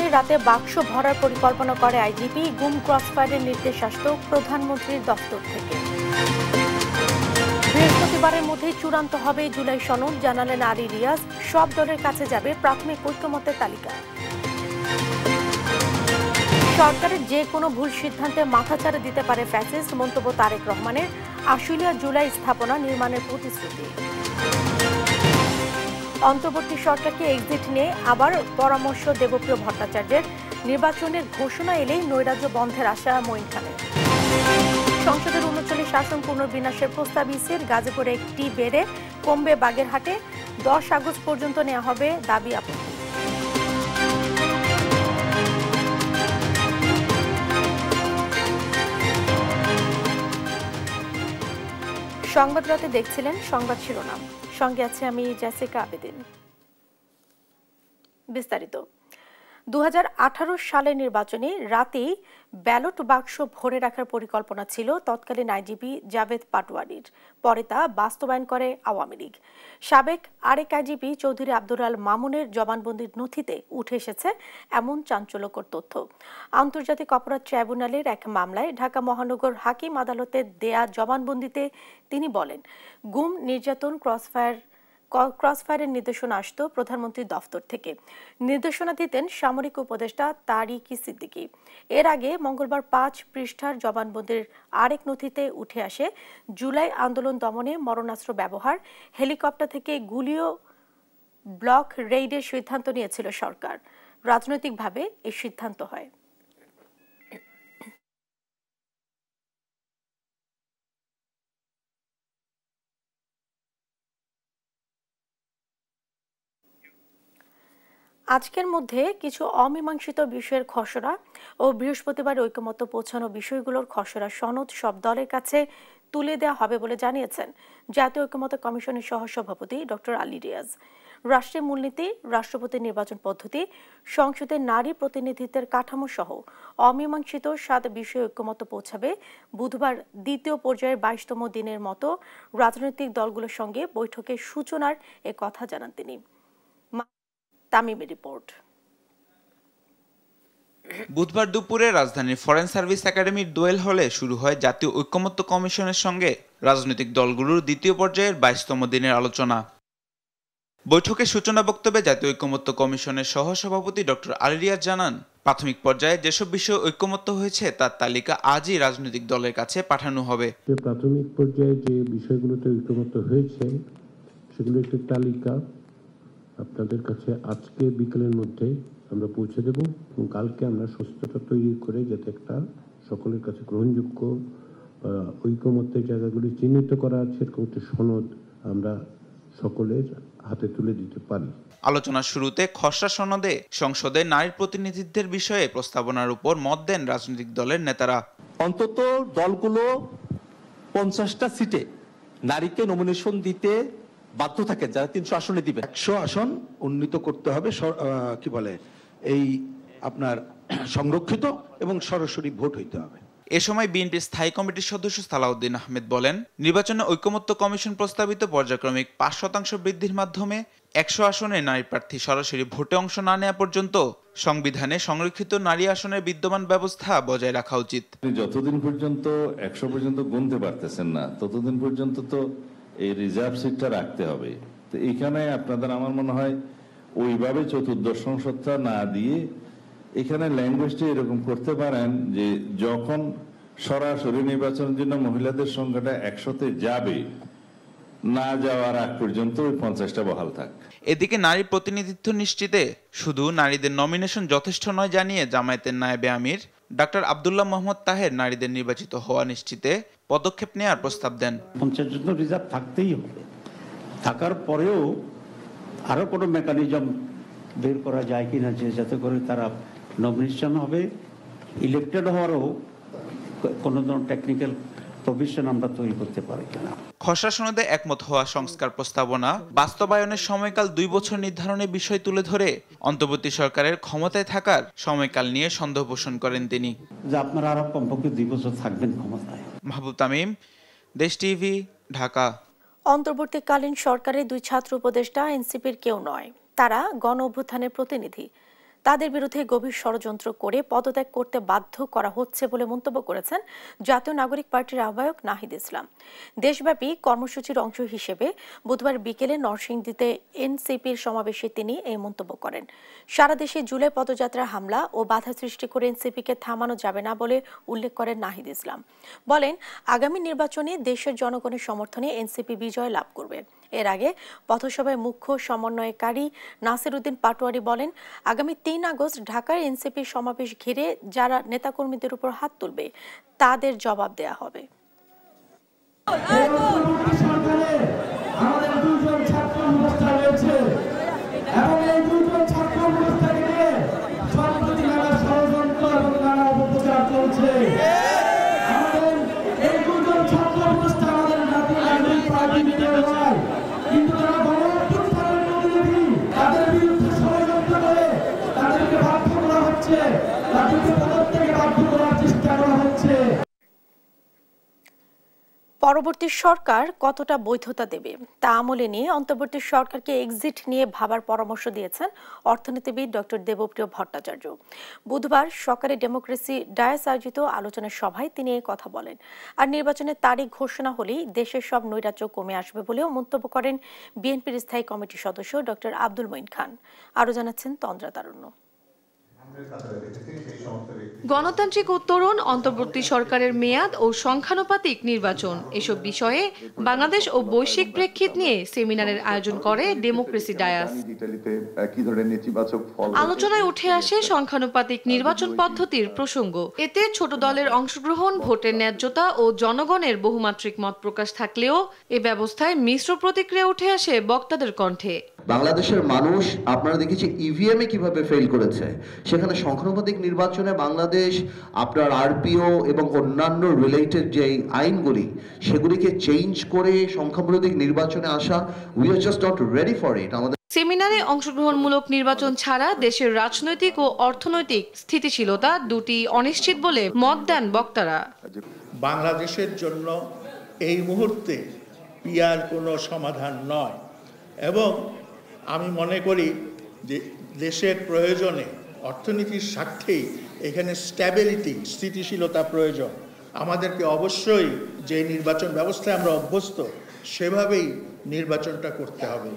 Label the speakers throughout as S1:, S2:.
S1: নির্বাচনী রাতে বাক্স ভরার পরিকল্পনা করে আইজিপি, গুম ক্রসফায়ারের নির্দেশ আসত প্রধানমন্ত্রীর দপ্তর থেকে। বৃহস্পতিবারের মধ্যেই চূড়ান্ত হবে জুলাই সনদ, জানালেন আলী রিয়াজ। সব দলের কাছে যাবে প্রাথমিক ঐক্যমতের তালিকা। সরকারের যে কোনো ভুল সিদ্ধান্তে মাথাচাড়া দিতে পারে ফ্যাসিস্ট, মন্তব্য তারেক রহমানের। আশুলিয়া জুলাই স্থাপনা নির্মাণের প্রতিশ্রুতি। অন্তর্বর্তী সরকারকে এক্সিট নিয়ে আবার পরামর্শ দেবপ্রিয় ভট্টাচার্যের। নির্বাচনের ঘোষণা এলেই নৈরাজ্য বন্ধের আশা মঈন খানের। সংসদের ৩৯ আসন পুনর্বিন্যাসের প্রস্তাব ইসির। গাজীপুরে একটি বেড়ে কমবে বাগেরহাটে। ১০ আগস্ট পর্যন্ত নেওয়া হবে দাবি আপত্তি। সংবাদ রাতে দেখছিলেন সংবাদ শিরোনাম, সঙ্গে আছে আমি জেসিকা আবেদিন। বিস্তারিত। ২০১৮ সালের নির্বাচনে রাতেই ব্যালট বাক্স ভরে রাখার পরিকল্পনা ছিল তৎকালীন আইজিপি জাভেদ পাটোয়ারির। পরে তা বাস্তবায়ন করে আওয়ামী লীগ। সাবেক আরেক আইজিপি চৌধুরী আব্দুর আল মামুনের জবানবন্দির নথিতে উঠে এসেছে এমন চাঞ্চল্যকর তথ্য। আন্তর্জাতিক অপরাধ ট্রাইব্যুনালের এক মামলায় ঢাকা মহানগর হাকিম আদালতে দেয়া জবানবন্দিতে তিনি বলেন, গুম, নির্যাতন, ক্রসফায়ারের নির্দেশনা আসত প্রধানমন্ত্রীর দফতর থেকে। নির্দেশনা দিতেন সামরিক উপদেষ্টা তারিক সিদ্দিকী। এর আগে মঙ্গলবার ৫ পৃষ্ঠার জবানবন্দির আরেক নথিতে উঠে আসে জুলাই আন্দোলন দমনে মরণাস্ত্র ব্যবহার, হেলিকপ্টার থেকে গুলিও ব্লক রেইডের সিদ্ধান্ত নিয়েছিল সরকার। রাজনৈতিকভাবে এই সিদ্ধান্ত হয়। আজকের মধ্যে কিছু অমীমাংসিত বিষয়ের খসড়া ও বৃহস্পতিবার ঐকমত্য পৌঁছানো বিষয়গুলোর খসড়া সনদ সব দলের কাছে তুলে দেওয়া হবে বলে জানিয়েছেন জাতীয় ঐকমত্য কমিশনের সহসভাপতি ডক্টর আলী রিয়াজ। রাষ্ট্রের মূলনীতি, রাষ্ট্রপতি নির্বাচন পদ্ধতি, সংসদের নারী প্রতিনিধিত্বের কাঠামো সহ অমীমাংসিত ৭ বিষয়ে ঐকমত্য পৌঁছাবে বুধবার দ্বিতীয় পর্যায়ের ২২তম দিনের মতো রাজনৈতিক দলগুলোর সঙ্গে বৈঠকের সূচনার এ কথা জানান তিনি। তামিমের রিপোর্ট।
S2: বুধবার দুপুরে রাজধানীর ফরেন সার্ভিস একাডেমির দোয়েল হলে শুরু হয় জাতীয় ঐকমত্য কমিশনের সঙ্গে রাজনৈতিক দলগুলোর দ্বিতীয় পর্যায়ের ২২তম দিনের আলোচনা। বৈঠকের সূচনা বক্তব্যে জাতীয় ঐকমত্য কমিশনের সহসভাপতি ডক্টর আলী রিয়াজ জানান, প্রাথমিক পর্যায়ে যেসব বিষয়ে ঐকমত্য হয়েছে তার তালিকা আজই রাজনৈতিক দলের কাছে পাঠানো হবে।
S3: প্রাথমিক পর্যায়ে যে বিষয়গুলোতে ঐকমত্য হয়েছে সেগুলো একটি তালিকা আপনাদের কাছে আজকে বিকেলের মধ্যে আমরা পৌঁছে দেব এবং কালকে আমরা সুস্থতা তৈরি করে যাতে একটা সকলের কাছে গ্রহণযোগ্য ঐকমত্যের জায়গাগুলি চিহ্নিত করা আছে এরকম একটা সনদ আমরা সকলের হাতে তুলে দিতে পারি।
S2: আলোচনার শুরুতে খসড়া সনদে সংসদে নারীর প্রতিনিধিত্বের বিষয়ে প্রস্তাবনার উপর মত দেন রাজনৈতিক দলের নেতারা।
S4: অন্তত দলগুলো 50টা সিটে নারীকে নমিনেশন দিতে বাধ্য থাকে, যারা 300 আসনে দিবে।
S5: 100 আসন উন্নীত করতে হবে, কি বলে এই আপনার সংরক্ষিত এবং সরাসরি ভোট হইতে হবে।
S2: এ সময় বিএনপির স্থায়ী কমিটির সদস্য সালাউদ্দিন আহমেদ বলেন, নির্বাচনে ঐকমত্য কমিশন প্রস্তাবিত পর্যায়ক্রমিক ৫% বৃদ্ধির মাধ্যমে 100 আসনে নারী প্রার্থী সরাসরি ভোটে অংশ না নেওয়া পর্যন্ত সংবিধানে সংরক্ষিত নারী আসনের বিদ্যমান ব্যবস্থা বজায় রাখা উচিত।
S6: যতদিন পর্যন্ত 100 পর্যন্ত গুনতে পারতেছেন না ততদিন পর্যন্ত তো এই রিজার্ভ সিটটা রাখতে হবে। তো এখানে আপনাদের আমার মনে হয় ওইভাবে চতুর্দশ সংসদটা না দিয়ে এখানে ল্যাঙ্গুয়েজটা এরকম করতে পারেন যে যখন সরাসরি নির্বাচনের জন্য মহিলাদের সংখ্যাটা 100-তে যাবে, না যাওয়ার আগ পর্যন্ত ওই 50টা বহাল থাক।
S2: এদিকে নারী প্রতিনিধিত্ব নিশ্চিতে শুধু নারীদের নমিনেশন যথেষ্ট নয় জানিয়ে জামায়াতের নায়েবে আমির ডাক্তার আব্দুল্লাহ মোহাম্মদ তাহের নারীদের নির্বাচিত হওয়া নিশ্চিতে পদক্ষেপ নেওয়ার প্রস্তাব দেন।
S7: 50 জন রিজার্ভ থাকতেই হবে, থাকার পরেও আরো কোনো মেকানিজম বের করা যায় কিনা যে যাতে করে তারা নমিনেশন হবে, ইলেক্টেড হওয়ারও কোনো ধরনের টেকনিক্যাল প্রভিশন আমরা তৈরি করতে পারি কিনা।
S2: খসড়া সনদে একমত হওয়া সংস্কার প্রস্তাবনা বাস্তবায়নের সময়কাল 2 বছর নির্ধারণের বিষয় তুলে ধরে অন্তর্বর্তী সরকারের ক্ষমতায় থাকার সময়কাল নিয়ে সন্দেহ পোষণ করেন তিনি।
S7: যে আপনারা আরো কমপক্ষে 2 বছর থাকবেন ক্ষমতায়।
S2: মাহবুব তামিম, দেশ টিভি, ঢাকা।
S1: অন্তর্বর্তীকালীন সরকারের 2 ছাত্র উপদেষ্টা এনসিপির কেউ নয়, তারা গণ অভ্যুত্থানের প্রতিনিধি। তাদের বিরুদ্ধে গভীর ষড়যন্ত্র করে পদত্যাগ করতে বাধ্য করা হচ্ছে বলে মন্তব্য করেছেন জাতীয় নাগরিক পার্টির আহ্বায়ক নাহিদ ইসলাম। দেশব্যাপী কর্মসূচির অংশ হিসেবে বুধবার বিকেলে নরসিংদীতে এনসিপির সমাবেশে তিনি এই মন্তব্য করেন। সারা দেশে জুলাই পদযাত্রার হামলা ও বাধা সৃষ্টি করে এনসিপিকে থামানো যাবে না বলে উল্লেখ করেন নাহিদ ইসলাম। বলেন, আগামী নির্বাচনে দেশের জনগণের সমর্থনে এনসিপি বিজয় লাভ করবে। এর আগে পথসভায় মুখ্য সমন্বয়কারী নাসির উদ্দিন পাটোয়ারি বলেন, আগামী ৩ আগস্ট ঢাকার এনসিপির সমাবেশ ঘিরে যারা নেতাকর্মীদের উপর হাত তুলবে তাদের জবাব দেয়া হবে। পরবর্তী সরকার কতটা বৈধতা দেবে তা আমলে নিয়ে অন্তর্বর্তী সরকারকে এক্সিট নিয়ে ভাবার পরামর্শ দিয়েছেন অর্থনীতিবিদ ডক্টর দেবপ্রিয় ভট্টাচার্য। বুধবার সরকারি ডেমোক্রেসি ডায়াস আয়োজিত আলোচনা সভায় তিনি এই কথা বলেন। আর নির্বাচনের তারিখ ঘোষণা হলেই দেশের সব নৈরাজ্য কমে আসবে বলেও মন্তব্য করেন বিএনপির স্থায়ী কমিটির সদস্য ডক্টর আব্দুল মঈন খান। আরও জানাচ্ছেন তন্দ্রা তারুণ্য।
S8: গণতান্ত্রিক উত্তরণ, অন্তর্বর্তী সরকারের মেয়াদ ও সংখ্যানুপাতিক নির্বাচন এসব বিষয়ে বাংলাদেশ ও বৈশ্বিক প্রেক্ষিত নিয়ে সেমিনারের আয়োজন করে ডেমোক্রেসি ডায়াস। আলোচনায় উঠে আসে সংখ্যানুপাতিক নির্বাচন পদ্ধতির প্রসঙ্গ। এতে ছোট দলের অংশগ্রহণ, ভোটের ন্যায্যতা ও জনগণের বহুমাত্রিক মত প্রকাশ থাকলেও এ ব্যবস্থায় মিশ্র প্রতিক্রিয়া উঠে আসে বক্তাদের কণ্ঠে।
S9: বাংলাদেশের মানুষ আপনারা দেখেছি ইভিএম এ কিভাবে ফেল করেছে, সেখানে সংখ্যানুপাতিক নির্বাচনে বাংলাদেশ আপনার আরপিও এবং অন্যান্য রিলেটেড যে আইনগুলি সেগুলিকে চেঞ্জ করে সংখ্যানুপাতিক নির্বাচনে আসা, we are just not ready for it. আমাদের
S8: সেমিনারে অংশগ্রহণমূলক নির্বাচন ছাড়া দেশের রাজনৈতিক ও অর্থনৈতিক স্থিতিশীলতা দুটি অনিশ্চিত বলে মত দেন বক্তারা।
S10: বাংলাদেশের জন্য এই মুহূর্তে পিয়ার কোনো সমাধান নয় এবং আমি মনে করি যে দেশের প্রয়োজনে অর্থনীতির স্বার্থেই এখানে স্ট্যাবিলিটি, স্থিতিশীলতা প্রয়োজন। আমাদেরকে অবশ্যই যে নির্বাচন ব্যবস্থায় আমরা অভ্যস্ত সেভাবেই নির্বাচনটা করতে হবে।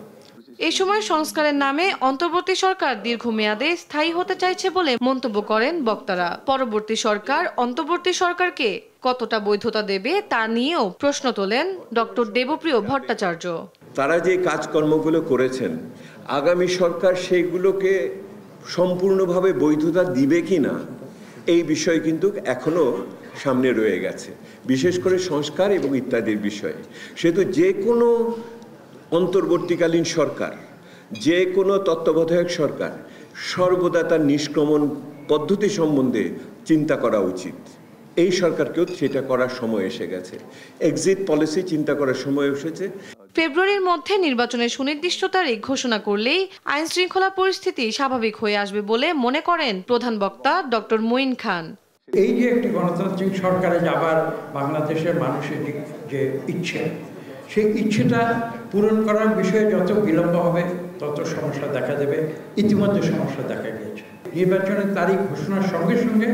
S8: এই সময় সংস্কারের নামে অন্তর্বর্তী সরকার দীর্ঘমেয়াদে স্থায়ী হতে চাইছে বলে মন্তব্য করেন বক্তারা। পরবর্তী সরকার অন্তর্বর্তী সরকারকে কতটা বৈধতা দেবে তা নিয়েও প্রশ্ন তোলেন ডক্টর দেবপ্রিয় ভট্টাচার্য।
S11: তারা যে কাজকর্মগুলো করেছেন, আগামী সরকার সেগুলোকে সম্পূর্ণভাবে বৈধতা দিবে কিনা এই বিষয় কিন্তু এখনো সামনে রয়ে গেছে, বিশেষ করে সংস্কার এবং ইত্যাদির বিষয়ে। সেহেতু যে কোনো অন্তর্বর্তীকালীন সরকার, যে কোনো তত্ত্বাবধায়ক সরকার সর্বদা তার নিষ্ক্রমণ পদ্ধতি সম্বন্ধে চিন্তা করা উচিত। এই সরকারকেও সেটা করার সময় এসে গেছে, এক্সিট পলিসি চিন্তা করার সময় এসেছে।
S8: ফেব্রুয়ারির মধ্যে নির্বাচনের সুনির্দিষ্ট তারিখ ঘোষণা করলেই আইন শৃঙ্খলা পরিস্থিতি স্বাভাবিক হয়ে আসবে বলে মনে করেন প্রধান বক্তা ডক্টর মঈন খান।
S12: এই যে একটি গণতান্ত্রিক সরকারে যাবার বাংলাদেশের মানুষের যে ইচ্ছে, সেই ইচ্ছেটা পূরণ করার বিষয়ে যত বিলম্ব হবে তত সমস্যা দেখা দেবে। ইতিমধ্যে সমস্যা দেখা গিয়েছে। নির্বাচনের তারিখ ঘোষণার সঙ্গে সঙ্গে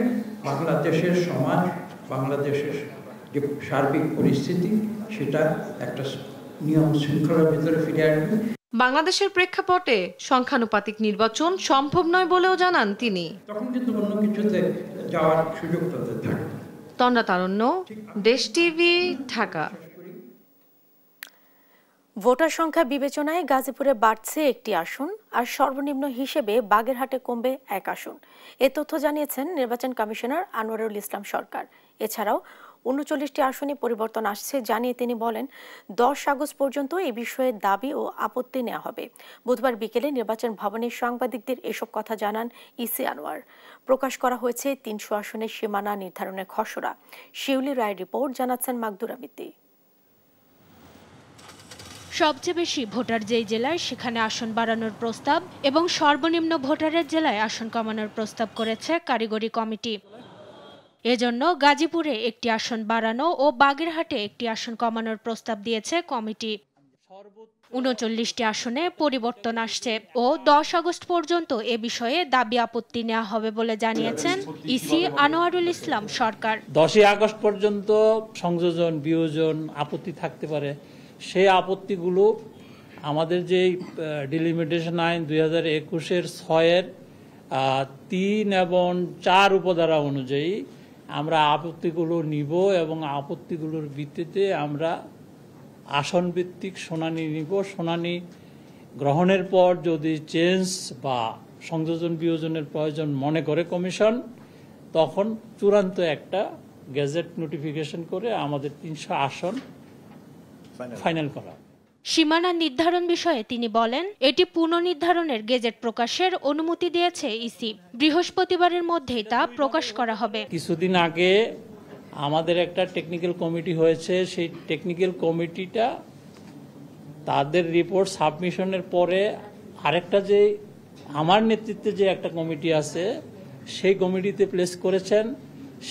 S12: বাংলাদেশের সমাজ, বাংলাদেশের যে সার্বিক পরিস্থিতি সেটা একটা নিয়ম শৃঙ্খলার ভিতরে ফিরে আসবে।
S8: বাংলাদেশের প্রেক্ষাপটে সংখ্যানুপাতিক নির্বাচন সম্ভব নয় বলেও জানান তিনি।
S12: তখন কিন্তু অন্য কিছুতে যাওয়ার সুযোগ তাদের থাকে।
S8: তন্দ্রা তারুণ্য, দেশ টিভি, ঢাকা।
S1: ভোটার সংখ্যা বিবেচনায় গাজীপুরে বাড়ছে 1টি আসন আর সর্বনিম্ন হিসেবে বাগেরহাটে কমবে 1 আসন। এ তথ্য জানিয়েছেন নির্বাচন কমিশনার আনোয়ারুল ইসলাম সরকার। এছাড়াও 39টি আসনে পরিবর্তন আসছে জানিয়ে তিনি বলেন, 10 আগস্ট পর্যন্ত এ বিষয়ে দাবি ও আপত্তি নেওয়া হবে। বুধবার বিকেলে নির্বাচন ভবনের সাংবাদিকদের এসব কথা জানান ইসি আনোয়ার। প্রকাশ করা হয়েছে 300 আসনের সীমানা নির্ধারণের খসড়া। শিউলি রায়ের রিপোর্ট, জানাচ্ছেন মাকদুরা মিত্তি।
S13: সবচেয়ে বেশি ভোটার যেই জেলায় সেখানে আসন বাড়ানোর প্রস্তাব এবং সর্বনিম্ন ভোটারের জেলায় আসন কমানোর প্রস্তাব করেছে কারিগরি কমিটি। এজন্য গাজীপুরে 1টি আসন বাড়ানো ও বাগেরহাটে 1টি আসন কমানোর প্রস্তাব দিয়েছে কমিটি। ৩৯টি আসনে পরিবর্তন আসছে ও ১০ আগস্ট পর্যন্ত এ বিষয়ে দাবি আপত্তি নেওয়া হবে বলে জানিয়েছেন ইসি আনোয়ারুল ইসলাম সরকার।
S14: ১০ই আগস্ট পর্যন্ত সংযোজন বিয়োজন আপত্তি থাকতে পারে, সেই আপত্তিগুলো আমাদের যে ডিলিমিটেশন আইন 2021-এর 6-এর 3 এবং 4 উপধারা অনুযায়ী আমরা আপত্তিগুলো নিব এবং আপত্তিগুলোর ভিত্তিতে আমরা আসন ভিত্তিক শুনানি নিব। শুনানি গ্রহণের পর যদি চেঞ্জ বা সংযোজন বিয়োজনের প্রয়োজন মনে করে কমিশন, তখন চূড়ান্ত একটা গেজেট নোটিফিকেশন করে আমাদের 300 আসন ফাইনাল করা।
S13: সীমানা নির্ধারণ বিষয়ে তিনি বলেন, এটি পুনর্নির্ধারণের গেজেট প্রকাশের অনুমতি দিয়েছে ইসি। বৃহস্পতিবারের মধ্যেই তা প্রকাশ করা হবে।
S14: কিছুদিন আগে আমাদের একটা টেকনিক্যাল কমিটি হয়েছে, সেই টেকনিক্যাল কমিটিটা তাদের রিপোর্ট সাবমিশনের পরে আরেকটা যে আমার নেতৃত্বে যে একটা কমিটি আছে সেই কমিটিতে প্লেস করেছেন।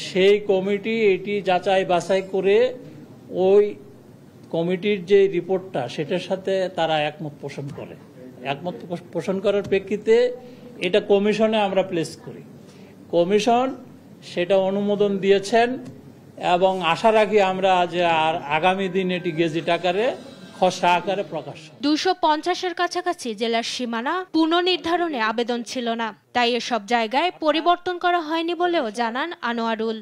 S14: সেই কমিটি এটি যাচাই বাছাই করে ওই কমিটির যে রিপোর্টটা সেটার সাথে তারা একমত পোষণ করে। একমত পোষণ করার প্রেক্ষিতে এটা কমিশনে আমরা প্লেস করি। কমিশন সেটা অনুমোদন দিয়েছেন এবং আশা রাখি আমরা যে আর আগামী দিন এটি গেজেট আকারে খসড়া আকারে প্রকাশ।
S13: 250-এর কাছাকাছি জেলার সীমানা পুনর্নির্ধারণে আবেদন ছিল না, তাই এসব জায়গায় পরিবর্তন করা হয়নি বলেও জানান আনোয়ারুল।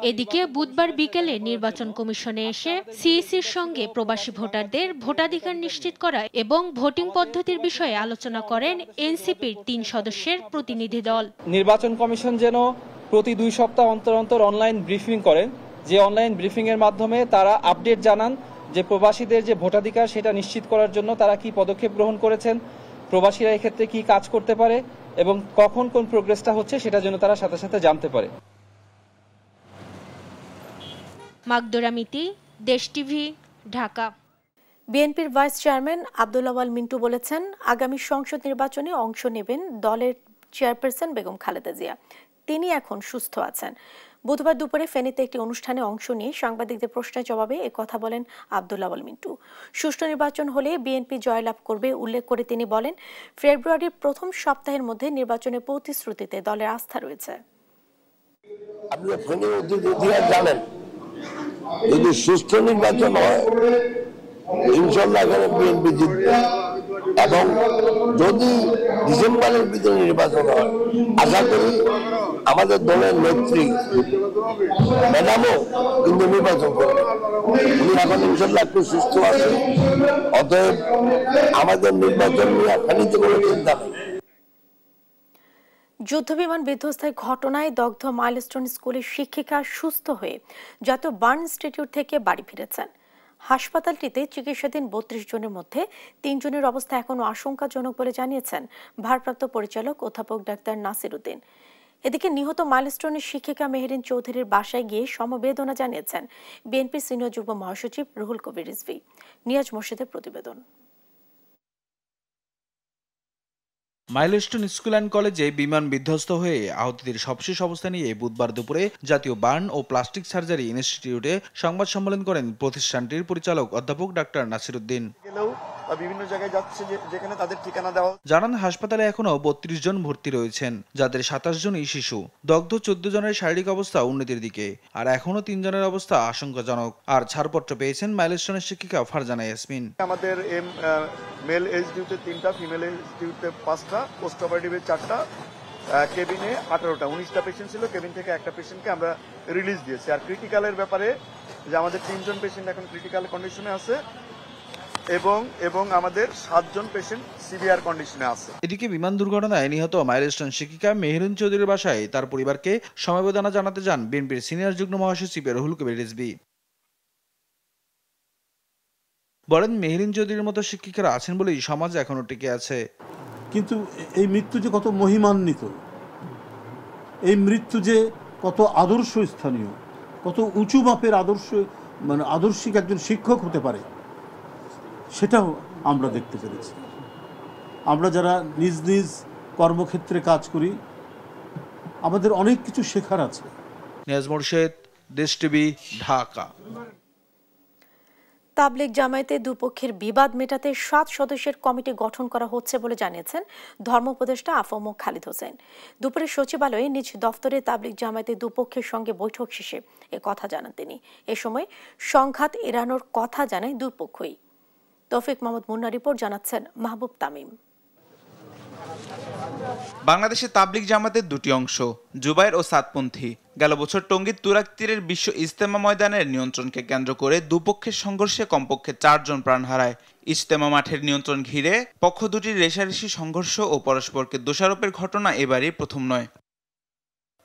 S13: এদিকে বুধবার বিকেলে নির্বাচন কমিশনে এসে সিইসির সঙ্গে প্রবাসী ভোটারদের ভোটাধিকার নিশ্চিত করা এবং ভোটিং পদ্ধতির বিষয়ে আলোচনা করেন এনসিপির 3 সদস্যের প্রতিনিধি দল।
S15: নির্বাচন কমিশন যেন প্রতি 2 সপ্তাহ অন্তর অন্তর অনলাইন ব্রিফিং করেন, যে অনলাইন ব্রিফিং এর মাধ্যমে তারা আপডেট জানান যে প্রবাসীদের যে ভোটাধিকার সেটা নিশ্চিত করার জন্য তারা কি পদক্ষেপ গ্রহণ করেছেন, প্রবাসীরা এই ক্ষেত্রে কি কাজ করতে পারে এবং কখন কোন প্রোগ্রেসটা হচ্ছে সেটা যেন তারা সাথে সাথে জানতে পারে।
S13: মাগদুরা মিতি, দেশ টিভি, ঢাকা।
S1: বিএনপির ভাইস চেয়ারম্যান আব্দুল আওয়াল মিন্টু বলেছেন, আগামী সংসদ নির্বাচনে অংশ নেবেন দলের চেয়ারপারসন বেগম খালেদা জিয়া। তিনি এখন সুস্থ আছেন। বুধবার দুপুরে ফেনীতে একটি অনুষ্ঠানে অংশ নিয়ে সাংবাদিকদের প্রশ্নের জবাবে একথা বলেন আব্দুল আওয়াল মিন্টু। সুষ্ঠু নির্বাচন হলে বিএনপি জয়লাভ করবে উল্লেখ করে তিনি বলেন, ফেব্রুয়ারির প্রথম সপ্তাহের মধ্যে নির্বাচনের প্রতিশ্রুতিতে দলের আস্থা রয়েছে।
S16: জানেন, যদি সুষ্ঠু নির্বাচন হয় ইনশাল্লাহ এখানে বিএনপি জিতবে এবং যদি ডিসেম্বরের ভিতরে নির্বাচন হয় আশা করি আমাদের দলের নেত্রী ম্যাডামও কিন্তু নির্বাচন করবে। উনি এখন ইনশাল্লাহ একটু সুস্থ আছে, অতএব আমাদের নির্বাচন নিয়ে ফেনীতে কোনো চিন্তা নেই।
S1: যুদ্ধবিমান বিধ্বস্তের ঘটনায় দগ্ধ মাইলস্টোন স্কুলের শিক্ষিকা সুস্থ হয়ে জাতীয় বার্ন ইনস্টিটিউট থেকে বাড়ি ফিরেছেন। হাসপাতালটিতে চিকিৎসাধীন 32 জনের মধ্যে 3 জনের অবস্থা এখনো আশঙ্কাজনক বলে জানিয়েছেন ভারপ্রাপ্ত পরিচালক অধ্যাপক ডাক্তার নাসির উদ্দিন। এদিকে নিহত মাইলস্টোনের শিক্ষিকা মেহেরিন চৌধুরীর বাসায় গিয়ে সমবেদনা জানিয়েছেন বিএনপির সিনিয়র যুগ্ম মহাসচিব রুহুল কবির রিজভী। নিয়াজ মোর্শেদের প্রতিবেদন।
S2: মাইলস্টোন স্কুল অ্যান্ড কলেজে বিমান বিধ্বস্ত হয়ে আহতদের সবশেষ অবস্থা নিয়ে বুধবার দুপুরে জাতীয় বার্ন ও প্লাস্টিক সার্জারি ইনস্টিটিউটে সংবাদ সম্মেলন করেন প্রতিষ্ঠানটির পরিচালক অধ্যাপক ডাক্তার নাসির উদ্দিন।
S17: বিভিন্ন জায়গায় যাচ্ছে যেখানে তাদের ঠিকানা দেওয়া।
S2: জানান, হাসপাতালে এখনো 32 জন ভর্তি রয়েছেন, যাদের 27 জনই শিশু। দগ্ধ 14 জনের শারীরিক অবস্থা উন্নতির দিকে, আর এখনো 3 জনের অবস্থা আশঙ্কাজনক। আর ছাড়পত্র পেয়েছেন মাইলস্টোনের শিক্ষিকা ফারজানা ইয়াসমিন।
S17: আমাদের মেল এসডিউতে 3টা, ফিমেল এসডিউতে 5টা, পোস্ট অপারেটিভে 4টা, কেবিনে 18টা, 19টা পেশেন্ট ছিল। কেবিন থেকে একটা পেশেন্টকে আমরা রিলিজ দিয়েছি। আর ক্রিটিক্যালের ব্যাপারে যে আমাদের 3 জন পেশেন্ট এখন ক্রিটিক্যাল কন্ডিশনে আছে এবং আমাদের 7 জন পেশেন্ট সিভিয়ার কন্ডিশনে আছে।
S2: এদিকে বিমান দুর্ঘটনায় নিহত মাইলস্টোন শিক্ষিকা মেহেরিন চৌধুরীর বাসায় তার পরিবারকে সমবেদনা জানাতে যান বিএনপির সিনিয়র যুগ্ম মহাসচিব রুহুল কবির রিজভী। বলেন, মেহেরিন চৌধুরীর মতো শিক্ষিকারা আছেন বলেই সমাজ এখনো টিকে আছে।
S18: কিন্তু এই মৃত্যু যে কত মহিমান্বিত, এই মৃত্যু যে কত আদর্শ স্থানীয়, কত উঁচু মাপের আদর্শ, মানে আদর্শিক একজন শিক্ষক হতে পারে, সেটাও আমরা দেখতে পেরেছি। আমরা যারা নিজ নিজ কর্মক্ষেত্রে কাজ করি, আমাদের অনেক কিছু শেখার আছে।
S2: নিয়াজ মোর্শেদ, দেশ টিভি, ঢাকা।
S1: তাবলিগ জামায়াতে দুপক্ষের বিবাদ মেটাতে 7 সদস্যের কমিটি গঠন করা হচ্ছে বলে জানিয়েছেন ধর্ম উপদেষ্টা আফম খালিদ হোসেন। দুপুরে সচিবালয়ে নিজ দফতরে তাবলিগ জামায়াতে দুপক্ষের সঙ্গে বৈঠক শেষে এ কথা জানান তিনি। এ সময় সংঘাত এড়ানোর কথা জানায় দুপক্ষই। তৌফিক মাহমুদ মুন্না রিপোর্ট, জানাচ্ছেন মাহবুব তামিম।
S2: বাংলাদেশে তাবলিগ জামাতের দুটি অংশ, জুবাইর ও সাতপন্থী। গেল বছর টঙ্গীর তুরাগ তীরের বিশ্ব ইজতেমা ময়দানের নিয়ন্ত্রণকে কেন্দ্র করে দুপক্ষের সংঘর্ষে কমপক্ষে 4 জন প্রাণ হারায়। ইজতেমা মাঠের নিয়ন্ত্রণ ঘিরে পক্ষ দুটির রেষারেষি সংঘর্ষ ও পরস্পরকে দোষারোপের ঘটনা এবারই প্রথম নয়।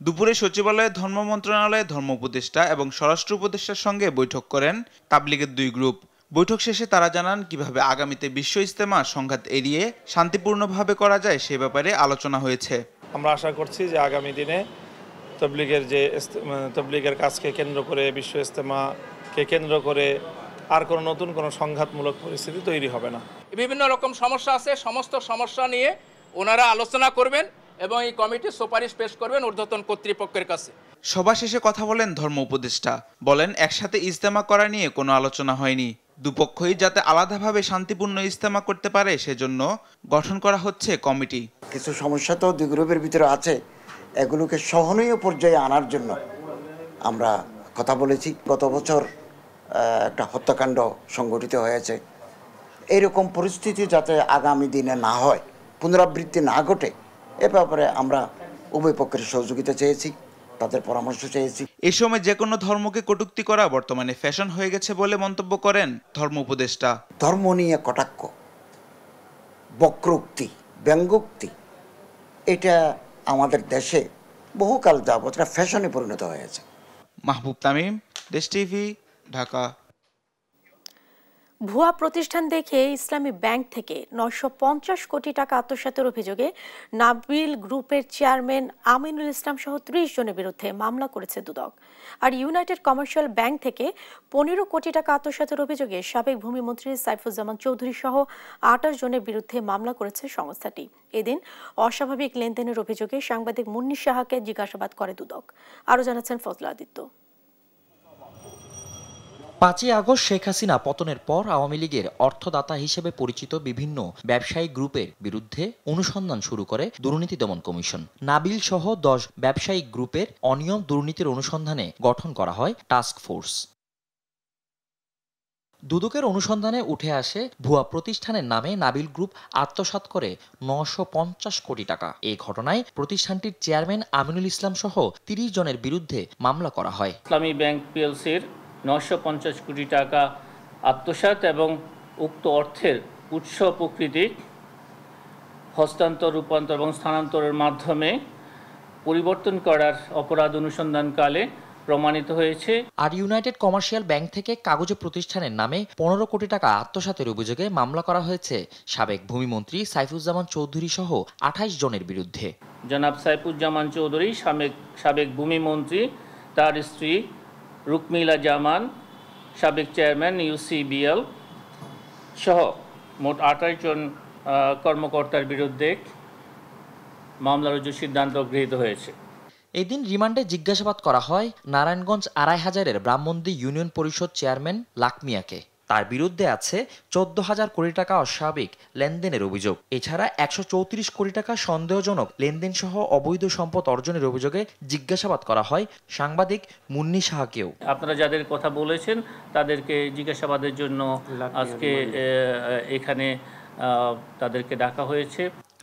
S2: দুপুরে সচিবালয়ে ধর্ম মন্ত্রণালয়ে ধর্ম উপদেষ্টা এবং স্বরাষ্ট্র উপদেষ্টার সঙ্গে বৈঠক করেন তাবলিগের দুই গ্রুপ। বৈঠক শেষে তারা জানান কিভাবে আগামীতে বিশ্ব ইজতেমা সংঘাত এড়িয়ে শান্তিপূর্ণভাবে করা যায় সে ব্যাপারে আলোচনা হয়েছে।
S19: আমরা আশা করছি যে আগামী দিনে তবলিগের কাজকে কেন্দ্র করে বিশ্ব ইজতেমাকে কেন্দ্র করে আর কোনো নতুন কোনো সংঘাতমূলক পরিস্থিতি তৈরি হবে না।
S20: বিভিন্ন রকম সমস্যা আছে, সমস্ত সমস্যা নিয়ে ওনারা আলোচনা করবেন এবং এই কমিটির সুপারিশ পেশ করবেন ঊর্ধ্বতন কর্তৃপক্ষের কাছে।
S2: সভা শেষে কথা বলেন ধর্ম উপদেষ্টা, বলেন একসাথে ইজতেমা করা নিয়ে কোনো আলোচনা হয়নি। দুপক্ষই যাতে আলাদাভাবে শান্তিপূর্ণ ইজতেমা করতে পারে সেজন্য গঠন করা হচ্ছে কমিটি।
S21: কিছু সমস্যা তো দুই গ্রুপের ভিতরে আছে, এগুলোকে সহনীয় পর্যায়ে আনার জন্য আমরা কথা বলেছি। গত বছর একটা হত্যাকাণ্ড সংঘটিত হয়েছে, এইরকম পরিস্থিতি যাতে আগামী দিনে না হয়, পুনরাবৃত্তি না ঘটে, এ ব্যাপারে আমরা উভয় পক্ষের সহযোগিতা চেয়েছি, তাদের পরামর্শ চেয়েছি।
S2: এই সময় যে কোনো ধর্মকে কটূক্তি করা বর্তমানে ফ্যাশন হয়ে গেছে বলে মন্তব্য করেন ধর্ম উপদেষ্টা।
S21: ধর্ম নিয়ে কটাক্ষ, বক্রোক্তি, ব্যঙ্গোক্তি, এটা আমাদের দেশে বহুকাল যাবত এটা ফ্যাশনে পরিণত হয়েছে।
S2: মাহবুব তামিম, দেশ টিভি, ঢাকা।
S1: ভুয়া প্রতিষ্ঠান দেখে ইসলামী ব্যাংক থেকে 950 কোটি টাকা আত্মসাতের অভিযোগে নাবিল গ্রুপের চেয়ারম্যান আমিনুল ইসলাম সহ 30 জনের বিরুদ্ধে মামলা করেছে দুদক। আর ইউনাইটেড কমার্শিয়াল ব্যাংক থেকে 15 কোটি টাকা আত্মসাতের অভিযোগে সাবেক ভূমিমন্ত্রী সাইফুজ্জামান চৌধুরী সহ 28 জনের বিরুদ্ধে মামলা করেছে সংস্থাটি। এদিন অস্বাভাবিক লেনদেনের অভিযোগে সাংবাদিক মুন্নি সাহাকে জিজ্ঞাসাবাদ করে দুদক। আরও জানাচ্ছেন ফজলা আদিত্য।
S22: 5 আগস্ট শেখ হাসিনা পতনের পর আওয়ামী লীগের অর্থদাতা হিসেবে পরিচিত বিভিন্ন ব্যবসায়ী গ্রুপের বিরুদ্ধে অনুসন্ধান শুরু করে দুর্নীতি দমন কমিশন। নাবিল সহ 10 ব্যবসায়িক গ্রুপের অনিয়ম দুর্নীতির অনুসন্ধানে গঠন করা হয় টাস্ক ফোর্স। দুদকের অনুসন্ধানে উঠে আসে ভুয়া প্রতিষ্ঠানের নামে নাবিল গ্রুপ আত্মসাৎ করে 950 কোটি টাকা। এই ঘটনায় প্রতিষ্ঠানটির চেয়ারম্যান আমিনুল ইসলাম সহ 30 জনের বিরুদ্ধে মামলা করা হয়।
S23: ইসলামী ব্যাংক পিএলসির 950 কোটি টাকা আত্মসাৎ এবং উক্ত অর্থের উৎস প্রকৃতি হস্তান্তর, রূপান্তর এবং স্থানান্তরের মাধ্যমে পরিবর্তন করার অপরাধ অনুসন্ধানকালে প্রমাণিত হয়েছে।
S22: আর ইউনাইটেড কমার্শিয়াল ব্যাংক থেকে কাগজে প্রতিষ্ঠানের নামে 15 কোটি টাকা আত্মসাতের অভিযোগে মামলা করা হয়েছে সাবেক ভূমিমন্ত্রী সাইফুজ্জামান চৌধুরী সহ 28 জনের বিরুদ্ধে।
S23: জনাব সাইফুজ্জামান চৌধুরী, সাবেক ভূমিমন্ত্রী, তার স্ত্রী রুকমিলা জামান, সাবেক চেয়ারম্যান ইউসিবিএল সহ মোট 28 জন কর্মকর্তার বিরুদ্ধে মামলা রুজুর সিদ্ধান্ত গৃহীত হয়েছে।
S22: এদিন রিমান্ডে জিজ্ঞাসাবাদ করা হয় নারায়ণগঞ্জ 2500-এর ব্রাহ্মণদী ইউনিয়ন পরিষদ চেয়ারম্যান লাকমিয়াকে। তার বিরুদ্ধে আছে 14,000 কোটি টাকা অস্বাভাবিক লেনদেনের অভিযোগ। এছাড়া 134 কোটি টাকা সন্দেহজনক লেনদেন সহ অবৈধ সম্পদ অর্জনের অভিযোগে জিজ্ঞাসাবাদ করা হয় সাংবাদিক মুন্নি সাহাকেও।
S23: আপনারা যাদের কথা বলেছেন তাদেরকে জিজ্ঞাসাবাদের জন্য আজকে এখানে তাদেরকে ডাকা হয়েছে।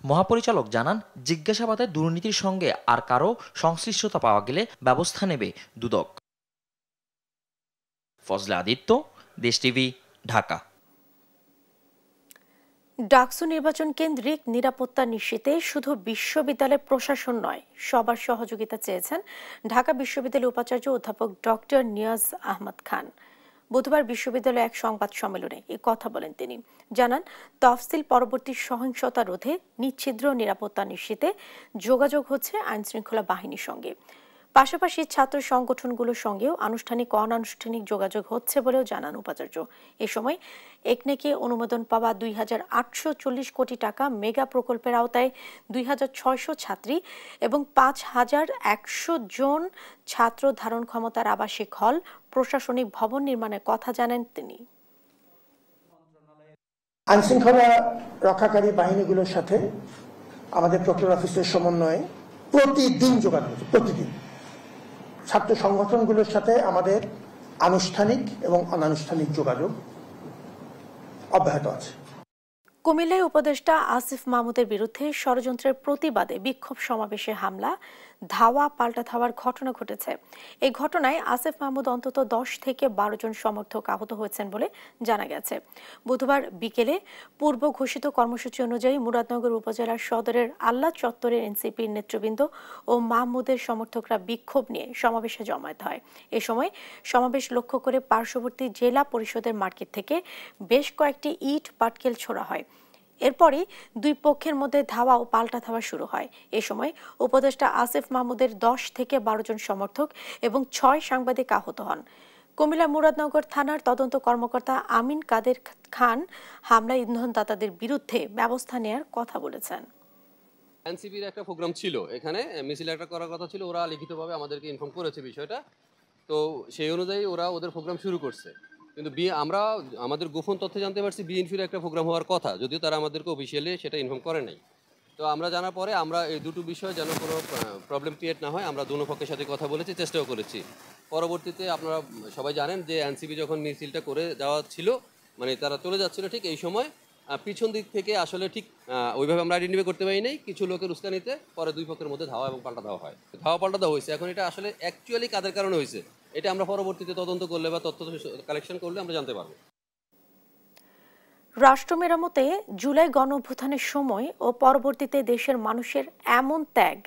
S22: মহাপরিচালক জানান, জিজ্ঞাসাবাদে দুর্নীতির সঙ্গে আর কারো সংশ্লিষ্টতা পাওয়া গেলে ব্যবস্থা নেবে দুদক। ফজলা আদিত্য, দেশ টিভি, ঢাকা।
S1: ডাকসু নির্বাচন কেন্দ্রিক নিরাপত্তা নিশ্চিতে শুধু বিশ্ববিদ্যালয় প্রশাসন নয়, সবার সহযোগিতা চেয়েছেন ঢাকা বিশ্ববিদ্যালয়ের উপাচার্য অধ্যাপক ডক্টর নিয়াজ আহমদ খান। বুধবার বিশ্ববিদ্যালয়ে এক সংবাদ সম্মেলনে এ কথা বলেন তিনি। জানান, তফসিল পরবর্তী সহিংসতা রোধে নিচ্ছিদ্র নিরাপত্তা নিশ্চিতে যোগাযোগ হচ্ছে আইনশৃঙ্খলা বাহিনীর সঙ্গে। পাশাপাশি ছাত্র সংগঠনগুলোর সঙ্গেও আনুষ্ঠানিক অনানুষ্ঠানিক যোগাযোগ হচ্ছে বলেও জানান উপাচার্য। এ সময় একনেকে অনুমোদন পাওয়া 2,840 কোটি টাকা মেগা প্রকল্পের আওতায় 2,600 ছাত্রী এবং 5,100 জন ছাত্র ধারণ ক্ষমতার আবাসিক হল, প্রশাসনিক ভবন নির্মাণের কথা জানান তিনি।
S3: আইনশৃঙ্খলা রক্ষাকারী বাহিনীগুলোর সাথে আমাদের প্রক্টর অফিসের সমন্বয়ে প্রতিদিন যোগাযোগ, প্রতিদিন ছাত্র সংগঠনগুলোর সাথে আমাদের আনুষ্ঠানিক এবং অনানুষ্ঠানিক যোগাযোগ অব্যাহত আছে।
S1: কুমিল্লায় উপদেষ্টা আসিফ মাহমুদের বিরুদ্ধে ষড়যন্ত্রের প্রতিবাদে বিক্ষোভ সমাবেশে হামলা, ধাওয়া পাল্টা ধাওয়ার ঘটনা ঘটেছে। এই ঘটনায় আসিফ মাহমুদ অন্তত 10 থেকে 12 জন সমর্থক আহত হয়েছেন বলে জানা গেছে। বুধবার বিকেলে পূর্ব ঘোষিত কর্মসূচি অনুযায়ী মুরাদনগর উপজেলার সদরের আল্লাহ চত্বরের এনসিপির নেতৃবৃন্দ ও মাহমুদের সমর্থকরা বিক্ষোভ নিয়ে সমাবেশে জমায়েত হয়। এ সময় সমাবেশ লক্ষ্য করে পার্শ্ববর্তী জেলা পরিষদের মার্কেট থেকে বেশ কয়েকটি ইট পাটকেল ছোড়া হয়। এরপরই দুই পক্ষের মধ্যে ধাওয়া ও পাল্টা ধাওয়া শুরু হয়। এ সময় উপদেষ্টা আসিফ মাহমুদের 10 থেকে 12 জন সমর্থক এবং 6 সাংবাদিক আহত হন। কুমিল্লা মুরাদনগর থানার তদন্ত কর্মকর্তা আমিন কাদের খান হামলায় ইন্ধনদাতাদের বিরুদ্ধে ব্যবস্থা নেওয়ার কথা বলেছেন।
S4: এনসিপির একটা প্রোগ্রাম ছিল, এখানে মিছিল একটা করার কথা ছিল, ওরা লিখিতভাবে আমাদেরকে ইনফর্ম করেছে বিষয়টা, তো সেই অনুযায়ী ওরা ওদের প্রোগ্রাম শুরু করছে। কিন্তু আমরা আমাদের গোপন তথ্যে জানতে পারছি বিএনপির একটা প্রোগ্রাম হওয়ার কথা, যদিও তারা আমাদেরকে অফিসিয়ালি সেটা ইনফর্ম করে নাই। তো আমরা জানার পরে আমরা এই দুটো বিষয় যেন কোনো প্রবলেম ক্রিয়েট না হয়, আমরা দুনো পক্ষের সাথে কথা বলেছি, চেষ্টাও করেছি। পরবর্তীতে আপনারা সবাই জানেন যে এনসিপি যখন মিছিলটা করে যাওয়া ছিল, মানে তারা চলে যাচ্ছিল, ঠিক এই সময় পিছন দিক থেকে আসলে ঠিক ওইভাবে আমরা আইডেন্টিফাই করতে পারি নাই, কিছু লোকের উস্কানিতে পরে দুই পক্ষের মধ্যে ধাওয়া এবং পাল্টা দেওয়া হয়। ধাওয়া পাল্টা দেওয়া হয়েছে। এখন এটা আসলে অ্যাকচুয়ালি কাদের কারণে হয়েছে এটা আমরা পরবর্তীতে তদন্ত করলে বা তথ্য কালেকশন করলে আমরা জানতে পারবো।
S1: রাষ্ট্র মেরামতে জুলাই গণঅভ্যুত্থানের সময় ও পরবর্তীতে দেশের মানুষের এমন ত্যাগ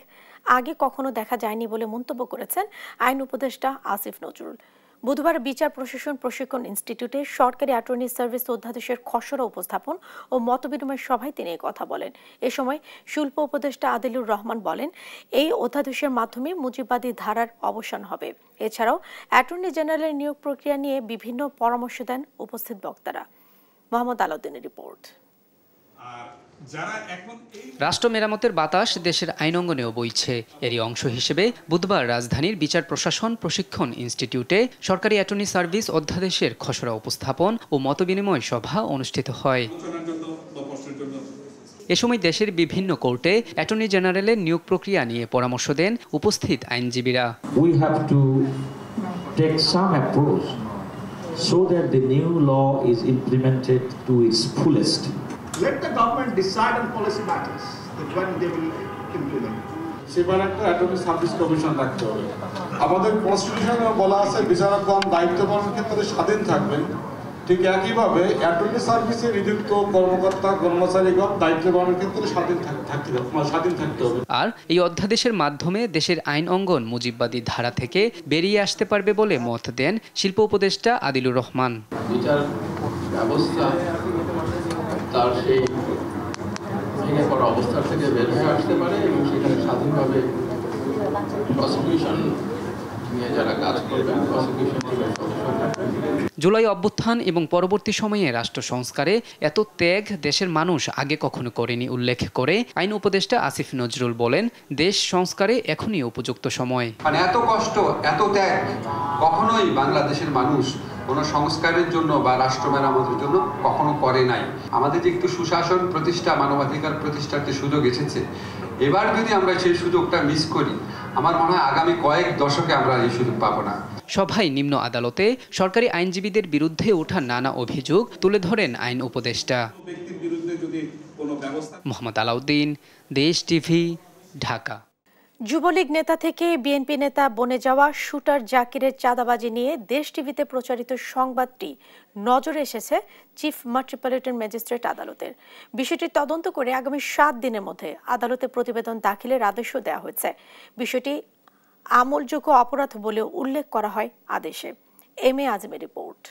S1: আগে কখনো দেখা যায়নি বলে মন্তব্য করেছেন আইন উপদেষ্টা আসিফ নজরুল। বুধবার বিচার প্রশাসন প্রশিক্ষণ ইনস্টিটিউটে সরকারি অ্যাটর্নি সার্ভিস অধ্যাদেশের খসড়া উপস্থাপন ও মতবিনিময় সভায় তিনি কথা বলেন। এ সময় শুল্ক উপদেষ্টা আদিলুর রহমান বলেন, এই অধ্যাদেশের মাধ্যমে মুজিববাদী ধারার অবসান হবে। এছাড়াও অ্যাটর্নি জেনারেলের নিয়োগ প্রক্রিয়া নিয়ে বিভিন্ন পরামর্শ দেন উপস্থিত বক্তারা। মোহাম্মদ আলাউদ্দিনের রিপোর্ট।
S5: রাষ্ট্র মেরামতের বাতাস দেশের আইনঙ্গনেও বইছে। এরই অংশ হিসেবে বুধবার রাজধানীর বিচার প্রশাসন প্রশিক্ষণ ইনস্টিটিউটে সরকারি অ্যাটর্নি সার্ভিস অধ্যাদেশের খসড়া উপস্থাপন ও মতবিনিময় সভা অনুষ্ঠিত হয়। এ সময় দেশের বিভিন্ন কোর্টে অ্যাটর্নি জেনারেলের নিয়োগ প্রক্রিয়া নিয়ে পরামর্শ দেন উপস্থিত আইনজীবীরা।
S24: So that the new law is implemented to its fullest.
S25: Let the government decide on policy matters that when they will implement.
S26: সেবার একটা অ্যাটর্নি সার্ভিস কমিশন রাখতে হবে। আমাদের কনস্টিটিউশনে বলা আছে বিচারকগণ দায়িত্ব পালনের ক্ষেত্রে স্বাধীন থাকবেন, ঠিক একইভাবে অ্যাটর্নি সার্ভিসে নিযুক্ত কর্মকর্তা কর্মচারীগণ দায়িত্ব পালনের ক্ষেত্রে স্বাধীন থাকতে হবে।
S5: আর এই অধ্যাদেশের মাধ্যমে দেশের আইন অঙ্গন মুজিববাদী ধারা থেকে বেরিয়ে আসতে পারবে বলে মত দেন শিল্প উপদেষ্টা আদিলুর রহমান।
S24: বিচার ব্যবস্থা তার সেই ভেঙে পড়া অবস্থা থেকে বের হয়ে আসতে পারে এবং সেখানে স্বাধীনভাবে প্রসিকিউশন নিয়ে যারা কাজ করবেন, প্রসিকিউশন টিমের
S5: জুলাই অভ্যুত্থান এবং পরবর্তী সময়ে রাষ্ট্র সংস্কারে এত ত্যাগ দেশের মানুষ আগে কখনো করেনি উল্লেখ করে আইন উপদেষ্টা আসিফ নজরুল বলেন, দেশ সংস্কারে এখনই উপযুক্ত সময়।
S27: মানে এত কষ্ট, এত ত্যাগ কখনোই বাংলাদেশের মানুষ কোনো সংস্কারের জন্য বা রাষ্ট্র মেরামতের জন্য কখনো করে নাই। আমাদের যে একটু সুশাসন প্রতিষ্ঠা, মানবাধিকার প্রতিষ্ঠার যে সুযোগ এসেছে, এবার যদি আমরা সেই সুযোগটা মিস করি, আমার মনে হয় আগামী কয়েক দশকে আমরা এই সুযোগ পাবো না।
S5: সভায় নিম্ন আদালতে সরকারি আইনজীবীদের বিরুদ্ধে ওঠা নানা অভিযোগ তুলে ধরেন আইন উপদেষ্টা। মোহাম্মদ আলাউদ্দিন, দেশ টিভি, ঢাকা।
S1: যুবলীগ নেতা থেকে বিএনপি নেতা বনে যাওয়া শুটার জাকিরের চাঁদাবাজি নিয়ে দেশ টিভিতে প্রচারিত সংবাদটি নজরে এসেছে চিফ মেট্রোপলিটন ম্যাজিস্ট্রেট আদালতের। বিষয়টি তদন্ত করে আগামী 7 দিনের মধ্যে আদালতে প্রতিবেদন দাখিলের আদেশও দেওয়া হয়েছে। বিষয়টি আমলযোগ্য অপরাধ বলেও উল্লেখ করা হয় আদেশে। M A Ajmer report.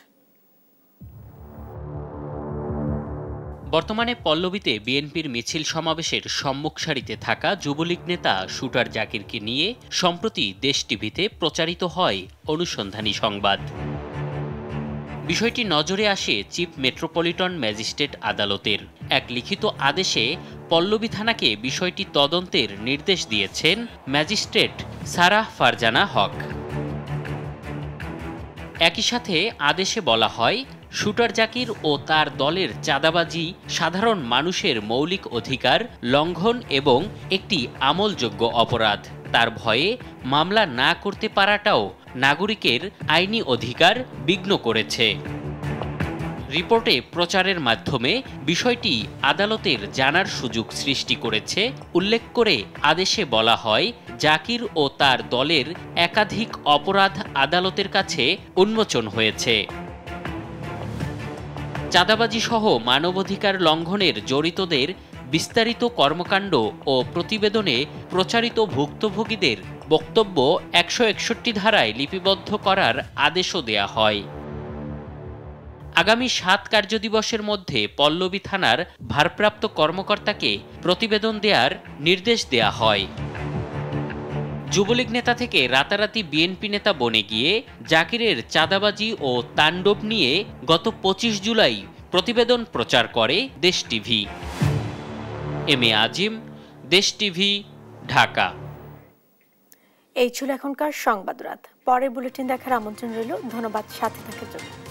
S28: বর্তমানে পল্লবীতে বিএনপির মিছিল সমাবেশের সম্মুখ সারিতে থাকা যুবলীগ নেতা শুটার জাকিরকে নিয়ে সম্প্রতি দেশ টিভিতে প্রচারিত হয় অনুসন্ধানী সংবাদ। বিষয়টি নজরে আসে চিফ মেট্রোপলিটন ম্যাজিস্ট্রেট আদালতের। এক লিখিত আদেশে পল্লবী থানাকে বিষয়টি তদন্তের নির্দেশ দিয়েছেন ম্যাজিস্ট্রেট সারাহ ফারজানা হক। একই সাথে আদেশে বলা হয়, শুটার জাকির ও তার দলের চাঁদাবাজি সাধারণ মানুষের মৌলিক অধিকার লঙ্ঘন এবং একটি আমলযোগ্য অপরাধ। তার ভয়ে মামলা না করতে পারাটাও নাগরিকের আইনি অধিকার বিঘ্ন করেছে। রিপোর্টে প্রচারের মাধ্যমে বিষয়টি আদালতের জানার সুযোগ সৃষ্টি করেছে উল্লেখ করে আদেশে বলা হয়, জাকির ও তার দলের একাধিক অপরাধ আদালতের কাছে উন্মোচন হয়েছে। চাঁদাবাজি সহ মানবাধিকার লঙ্ঘনের জড়িতদের বিস্তারিত কর্মকাণ্ড ও প্রতিবেদনে প্রচারিত ভুক্তভোগীদের বক্তব্য 161 ধারায় লিপিবদ্ধ করার আদেশও দেয়া হয়। আগামী 7 কার্যদিবসের মধ্যে পল্লবী থানার ভারপ্রাপ্ত কর্মকর্তাকে প্রতিবেদন দেওয়ার নির্দেশ দেয়া হয়। যুবলীগ নেতা থেকে রাতারাতি বিএনপি নেতা বনে গিয়ে জাকিরের চাঁদাবাজি ও তাণ্ডব নিয়ে গত 25 জুলাই প্রতিবেদন প্রচার করে দেশ টিভি। এম এ আজিম, দেশ টিভি, ঢাকা।
S1: এই ছিল এখনকার সংবাদ রাত। পরের বুলেটিন দেখার আমন্ত্রণ রইল। ধন্যবাদ সাথে থাকার জন্য।